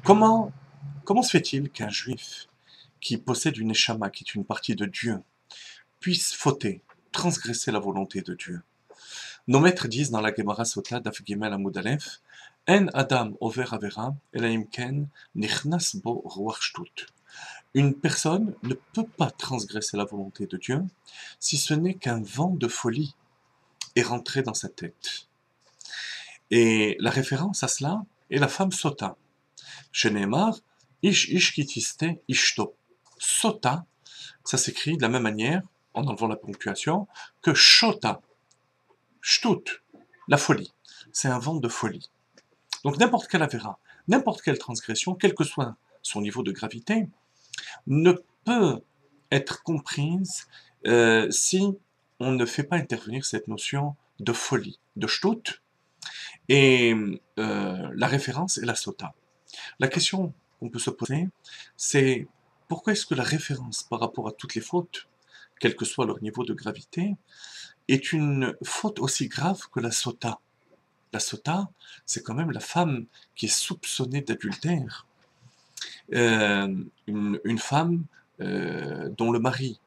Comment, comment se fait-il qu'un juif qui possède une neshama, qui est une partie de Dieu, puisse fauter, transgresser la volonté de Dieu? Nos maîtres disent dans la Gemara Sota, Daf Gimel Amud Aleph, En Adam over Avera, Elaim Ken, Nichnas bo Ruach Shtut. Une personne ne peut pas transgresser la volonté de Dieu si ce n'est qu'un vent de folie est rentré dans sa tête. Et la référence à cela est la femme Sota. Chez Neymar, Ish Ish Kitiste Ishto. Sota, ça s'écrit de la même manière, en enlevant la ponctuation, que Shota. Shtut, la folie. C'est un vent de folie. Donc n'importe quelle avéra, n'importe quelle transgression, quel que soit son niveau de gravité, ne peut être comprise si on ne fait pas intervenir cette notion de folie, de shtut, et la référence est la sota. La question qu'on peut se poser, c'est pourquoi est-ce que la référence par rapport à toutes les fautes, quel que soit leur niveau de gravité, est une faute aussi grave que la sota? La sota, c'est quand même la femme qui est soupçonnée d'adultère. Une femme dont le mari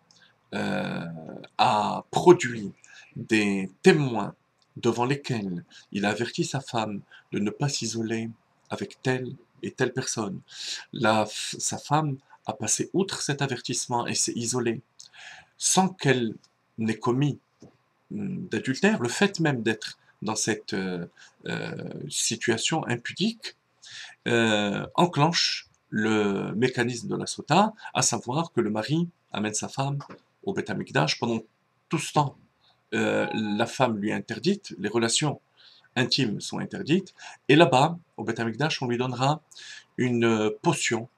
a produit des témoins devant lesquels il a averti sa femme de ne pas s'isoler avec telle et telle personne. Sa femme a passé outre cet avertissement et s'est isolée sans qu'elle n'ait commis d'adultère. Le fait même d'être dans cette situation impudique enclenche le mécanisme de la sota, à savoir que le mari amène sa femme au Beth Amikdash. Pendant tout ce temps, la femme lui est interdite, les relations intimes sont interdites, et là-bas, au Beth Amikdash, on lui donnera une potion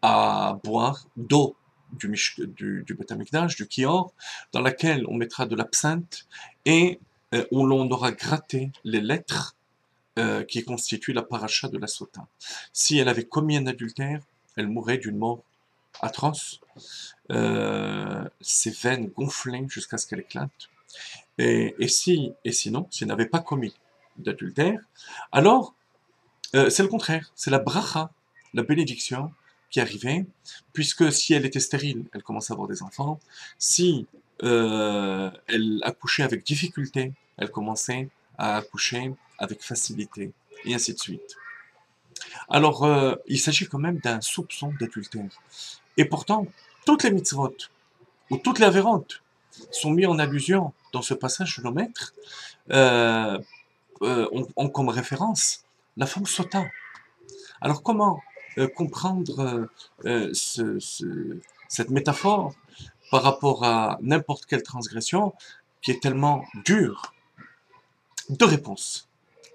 à boire d'eau du Beth Amikdash, du Kior, dans laquelle on mettra de l'absinthe et où l'on aura gratté les lettres qui constitue la paracha de la sota. Si elle avait commis un adultère, elle mourrait d'une mort atroce, ses veines gonflées jusqu'à ce qu'elle éclate. Et sinon, si elle n'avait pas commis d'adultère, alors c'est le contraire, c'est la bracha, la bénédiction qui arrivait, puisque si elle était stérile, elle commençait à avoir des enfants. Si elle accouchait avec difficulté, elle commençait à accoucher avec facilité, et ainsi de suite. Alors, il s'agit quand même d'un soupçon d'adultère. Et pourtant, toutes les mitzvot, ou toutes les avérantes, sont mises en allusion dans ce passage de nos maîtres, euh, ont comme référence la femme sota. Alors comment comprendre cette métaphore par rapport à n'importe quelle transgression qui est tellement dure? Deux réponses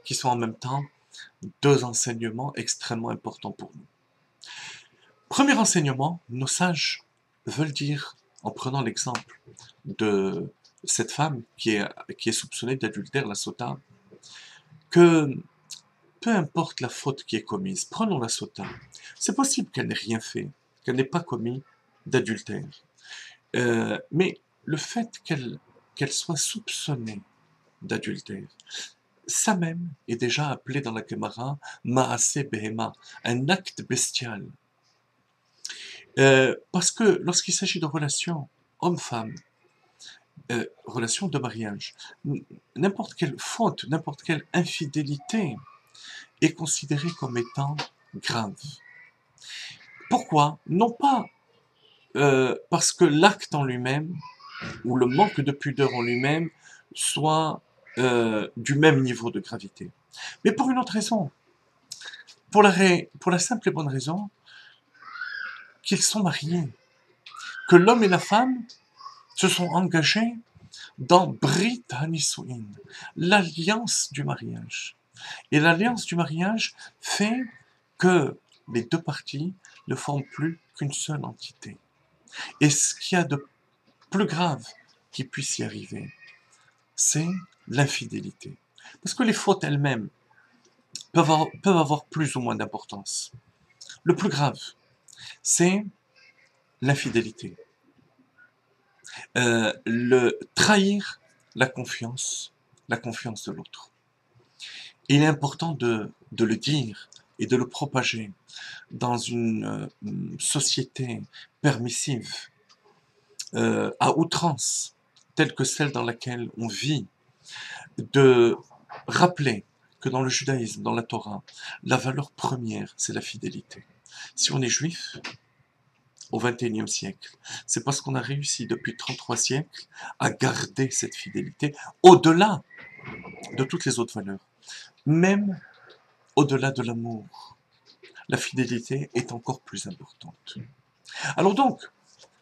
qui sont en même temps deux enseignements extrêmement importants pour nous. Premier enseignement, nos sages veulent dire, en prenant l'exemple de cette femme qui est soupçonnée d'adultère, la sota, que peu importe la faute qui est commise, prenons la sota, c'est possible qu'elle n'ait rien fait, qu'elle n'ait pas commis d'adultère. Mais le fait qu'elle soit soupçonnée d'adultère, ça même est déjà appelé dans la Gemara Maaseh Behema, un acte bestial. Parce que lorsqu'il s'agit de relations homme-femme, relations de mariage, n'importe quelle faute, n'importe quelle infidélité est considérée comme étant grave. Pourquoi? Non pas parce que l'acte en lui-même, ou le manque de pudeur en lui-même, soit du même niveau de gravité, mais pour une autre raison. Pour la simple et bonne raison qu'ils sont mariés, que l'homme et la femme se sont engagés dans Brit Hanisuin, l'alliance du mariage. Et l'alliance du mariage fait que les deux parties ne forment plus qu'une seule entité. Et ce qu'il y a de plus grave qui puisse y arriver, c'est l'infidélité. Parce que les fautes elles-mêmes peuvent avoir plus ou moins d'importance. Le plus grave, c'est l'infidélité. Le trahir la confiance de l'autre. Il est important de le dire et de le propager dans une société permissive, à outrance, telle que celle dans laquelle on vit, de rappeler que dans le judaïsme, dans la Torah, la valeur première, c'est la fidélité. Si on est juif, au XXIe siècle, c'est parce qu'on a réussi depuis 33 siècles à garder cette fidélité au-delà de toutes les autres valeurs, même au-delà de l'amour. La fidélité est encore plus importante. Alors donc,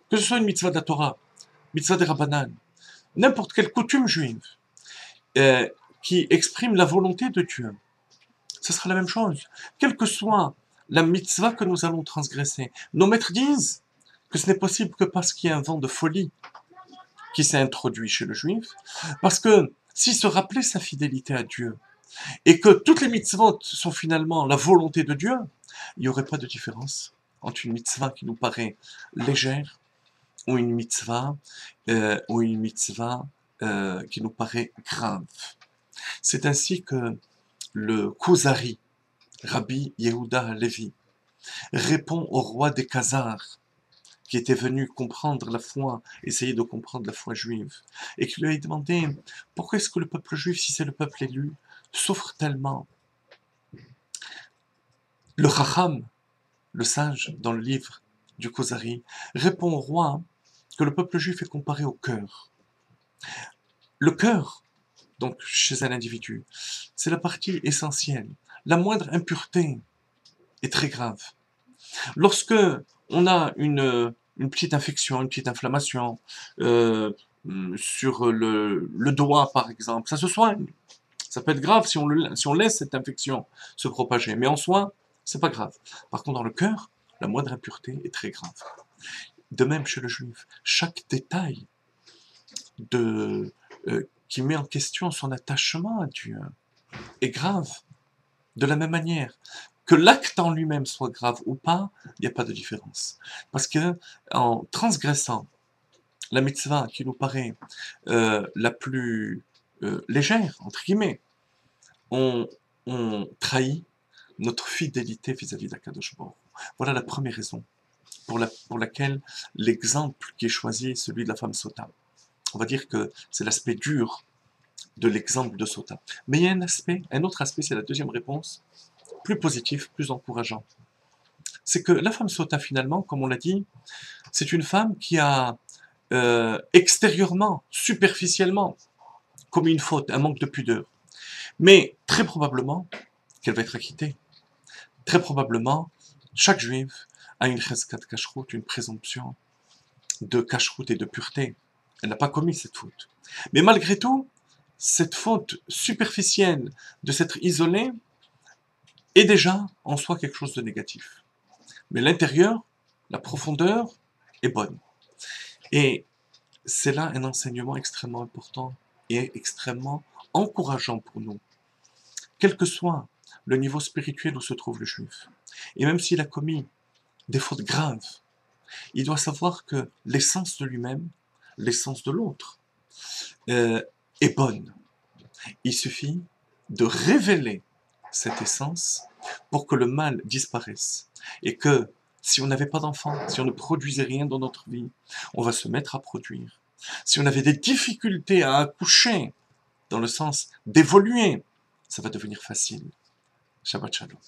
que ce soit une mitzvah de la Torah, mitzvah des Rabbanan, n'importe quelle coutume juive qui exprime la volonté de Dieu, ce sera la même chose. Quelle que soit la mitzvah que nous allons transgresser, nos maîtres disent que ce n'est possible que parce qu'il y a un vent de folie qui s'est introduit chez le juif, parce que s'il se rappelait sa fidélité à Dieu, et que toutes les mitzvot sont finalement la volonté de Dieu, il n'y aurait pas de différence entre une mitzvah qui nous paraît légère ou une mitzvah qui nous paraît grave. C'est ainsi que le Kuzari, Rabbi Yehuda Halevi, répond au roi des Khazars, qui était venu comprendre la foi, essayer de comprendre la foi juive, et qui lui a demandé pourquoi est-ce que le peuple juif, si c'est le peuple élu, souffre tellement. Le Chacham, le sage, dans le livre du Kuzari, répond au roi que le peuple juif est comparé au cœur. Le cœur, donc chez un individu, c'est la partie essentielle. La moindre impureté est très grave. Lorsque on a une petite infection, une petite inflammation sur le doigt, par exemple, ça se soigne. Ça peut être grave si on laisse cette infection se propager, mais en soi, c'est pas grave. Par contre, dans le cœur, la moindre impureté est très grave. De même chez le juif, chaque détail qui met en question son attachement à Dieu est grave. De la même manière, que l'acte en lui-même soit grave ou pas, il n'y a pas de différence. Parce que en transgressant la mitzvah qui nous paraît la plus légère, entre guillemets, on trahit notre fidélité vis-à-vis d'Akadosh Baruch Hu. Voilà la première raison pour laquelle l'exemple qui est choisi est celui de la femme Sota. On va dire que c'est l'aspect dur de l'exemple de Sota. Mais il y a un autre aspect, c'est la deuxième réponse, plus positif, plus encourageant. C'est que la femme Sota, finalement, comme on l'a dit, c'est une femme qui a extérieurement, superficiellement, commis une faute, un manque de pudeur. Mais très probablement qu'elle va être acquittée. Très probablement, chaque juif a une cheskat kashrut, une présomption de kashrut et de pureté. Elle n'a pas commis cette faute. Mais malgré tout, cette faute superficielle de s'être isolée est déjà en soi quelque chose de négatif. Mais l'intérieur, la profondeur est bonne. Et c'est là un enseignement extrêmement important et extrêmement encourageant pour nous. Quel que soit le niveau spirituel où se trouve le juif, et même s'il a commis des fautes graves, il doit savoir que l'essence de lui-même, l'essence de l'autre, est bonne. Il suffit de révéler cette essence pour que le mal disparaisse. Et que si on n'avait pas d'enfants, si on ne produisait rien dans notre vie, on va se mettre à produire. Si on avait des difficultés à accoucher, dans le sens d'évoluer, ça va devenir facile. Shabbat Shalom.